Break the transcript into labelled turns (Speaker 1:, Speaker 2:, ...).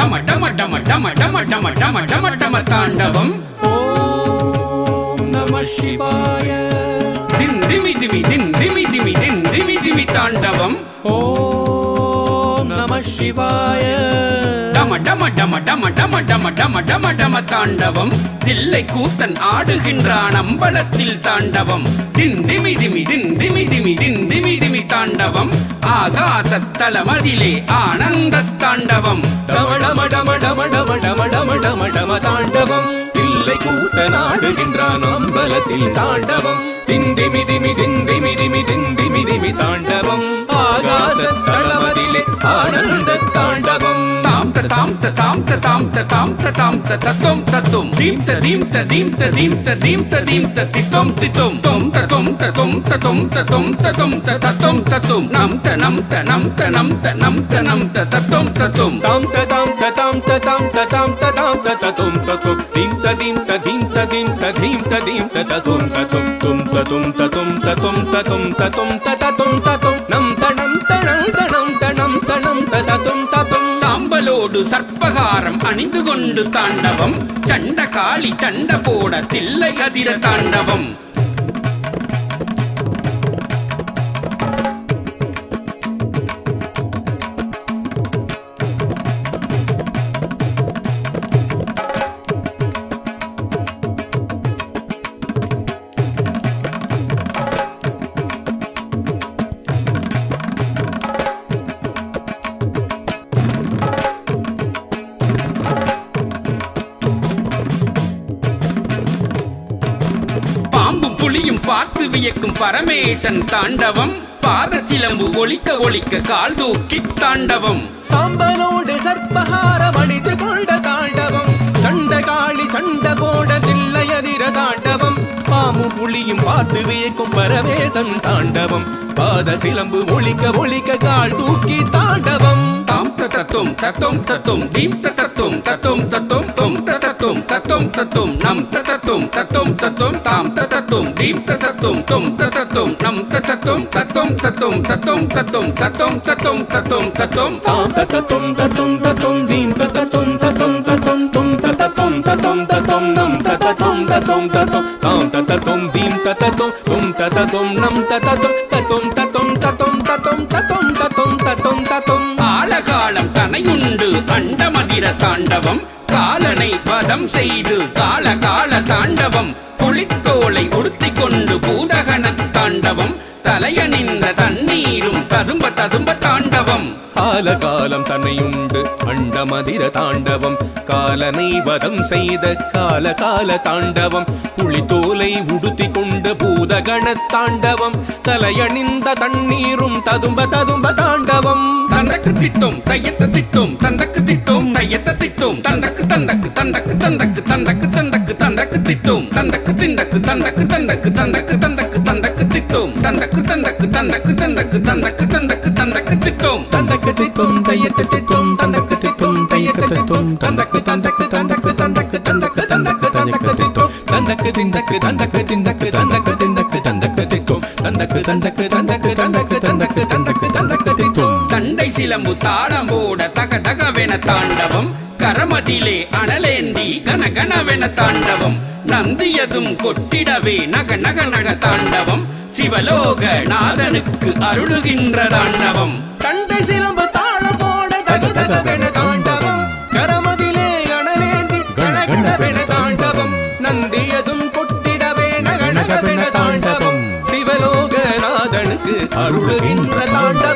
Speaker 1: டம டம டம டம டம டம டம டம டம தாண்டவம்.
Speaker 2: ஓம் நம சிவாய.
Speaker 1: தின் திமி திமி தின் திமி திமி தின் திமி திமி தாண்டவம்.
Speaker 2: ஓம் நம சிவாய.
Speaker 1: டம டம டம டம டம டம டம டம டம தாண்டவம். தில்லை கூத்தன் ஆடுகின்றான் அம்பலத்தில் தாண்டவம். தின் திமி திமி தின் திமி திமி தின் திமி திமி தாண்டவம். ஆகாசத்தலமதிலே ஆனந்த தாண்டவம்.
Speaker 2: டம டம டம டம டம டம டம டம டம தாண்டவம். தில்லை கூத்தன் ஆடுகின்றான் அம்பலத்தில் தாண்டவம். தின் திமி திமி தின் திமி திமி தின் திமி திமி தாண்டவம். ஆகாசத்தலமதிலே ஆனந்த தாண்டவம்.
Speaker 1: தாம் தாம் தாம் தாம் தாம் தாம் தத்தும் தத்தும் தீம் தீம் தீம் தீம் தீம் தீம் தித்தும் தித்தும் தொம் தத்தும் தத்தும் தத்தும் தத்தும் தத்தும் தத்தும் தத்தும் நம் தனம் தனம் தனம் தனம் தனம் தத்தும் தத்தும்
Speaker 2: தாம் தாம் தாம் தாம் தாம் தாம் தத்தும் தத்தும் தீம் தீம் தீம் தீம் தீம் தீம் தத்தும் தத்தும் தும் தத்தும் தத்தும் தத்தும் தத்தும் தத்தும் தத்தும் தத்தும் நம் தனம் தனம் தனம் தனம் தனம் தத்தும் தத்தும்.
Speaker 1: சாம்பலோடு சர்ப்பகாரம் அணிந்து கொண்டு தாண்டவம். சண்ட காளி சண்ட போட தில்லை அதிர தாண்டவம். புலியும் பார்த்து வியக்கும் பரமேசன் தாண்டவம். பாத சிலம்பு ஒலிக்க ஒலிக்க கால் தூக்கி தாண்டவம்.
Speaker 2: சாம்பலோடு சர்ப்பஹாரம் அணிந்து கொண்ட தாண்டவம். சண்ட காளி சண்ட போட தில்லை அதிர தாண்டவம். பாம்பு புலியும் பார்த்து வியக்கும் பரமேசன் தாண்டவம். பாத சிலம்பு ஒலிக்க ஒலிக்க கால் தூக்கி தாண்டவம்.
Speaker 1: தாம் தத்தும் தத்தும் தத்தும் தீம் தத்தும் தத்தும் தத்தும் தொம் தத்தும் தத்தும் தத்தும் நம் தத்தும் தத்தும் தத்தும் தாம் தத்தும் தீம் தத்தும் தொம் தத்தும் நம் தத்தும் தத்தும் தத்தும் தத்தும் தத்தும் தத்தும் தத்தும் தத்தும் தத்தும்
Speaker 2: தாம் தத்தும் தத்தும் தத்தும் தீம் தத்தும் தத்தும் தத்தும் தொம் தத்தும் தத்தும் தத்தும் நம் தத்தும் தத்தும் தத்தும் தாம் தத்தும் தீம் தத்தும் தொம் தத்தும் நம் தத்தும் தத்தும் தத்தும் தத்தும் தத்தும் தத்தும் தத்தும் தத்தும் தத்தும்.
Speaker 1: ஆலகாலம் தனையுண்டு அண்டமதிர தாண்டவம். காலனை வதம் செய்து கால கால தாண்டவம். புலித்தோலை உடுத்திக் கொண்டு பூதகன தாண்டவம். தலையணிந்த தண்ணீரும் ததும்ப ததும்ப தாண்டவம்.
Speaker 2: காலகாலம் தன்னையுண்டு அண்டமதிர தாண்டவம். காலனை வதம் செய்த கால கால தாண்டவம். புலித்தோலை உடுத்தி கொண்டு பூதகண தாண்டவம். தலையணிந்த தண்ணீரும் ததும்ப ததும்ப தாண்டவம்.
Speaker 1: தந்தக்கு தித்தும் தையத்த தித்தும் தந்தக்கு தித்தும் தையத்த தித்தும் தந்தக்கு தந்தக்கு தந்தக்கு தந்தக்கு தந்தக்கு தந்தக்கு தந்தக்கு தித்தும் தந்தக்கு திந்தக்கு தந்தக்கு தந்தக்கு தந்தக்கு தந்தக்கு தந்தக்கு தித்தும் தந்தக்கு தந்தக்கு தந்தக்கு தந்தக்கு தந்தக்கு தந்தக்கு தந்தக்கு தித்தும்
Speaker 2: தந்தக்கு தித்தும் தையத்த தித்தும் தந்தக்கு தித்தும் தையத்த தித்தும் தந்தக்கு தந்தக்கு தந்தக்கு தந்தக்கு தந்தக்கு தந்தக்கு தந்தக்கு தித்தும் தந்தக்கு திந்தக்கு தந்தக்கு திந்தக்கு தந்தக்கு திந்தக்கு தந்தக்கு தித்தும் தந்தக்கு தந்தக்கு தந்தக்கு தந்தக்கு தந்தக்கு தந்தக்கு தந்தக்கு தித்தும்.
Speaker 1: தண்டை சிலம்பு தாளம் போட தக தகவென தாண்டவம். கரமதிலே அனலேந்தி கனகனவென தாண்டவம். நந்தியதும் கொட்டிடவே நக நக நக தாண்டவம். சிவலோக நாதனுக்கு அருளுகின்ற தாண்டவம்.
Speaker 2: தண்டை சிலம்பு தாளம் போட தக தகவென தாண்டவம். கரமதிலே அனலேந்தி கனகனவென தாண்டவம். நந்தியதும் கொட்டிடவே நக நகவென தாண்டவம். சிவலோக நாதனுக்கு அருளுகின்ற தாண்டவம்.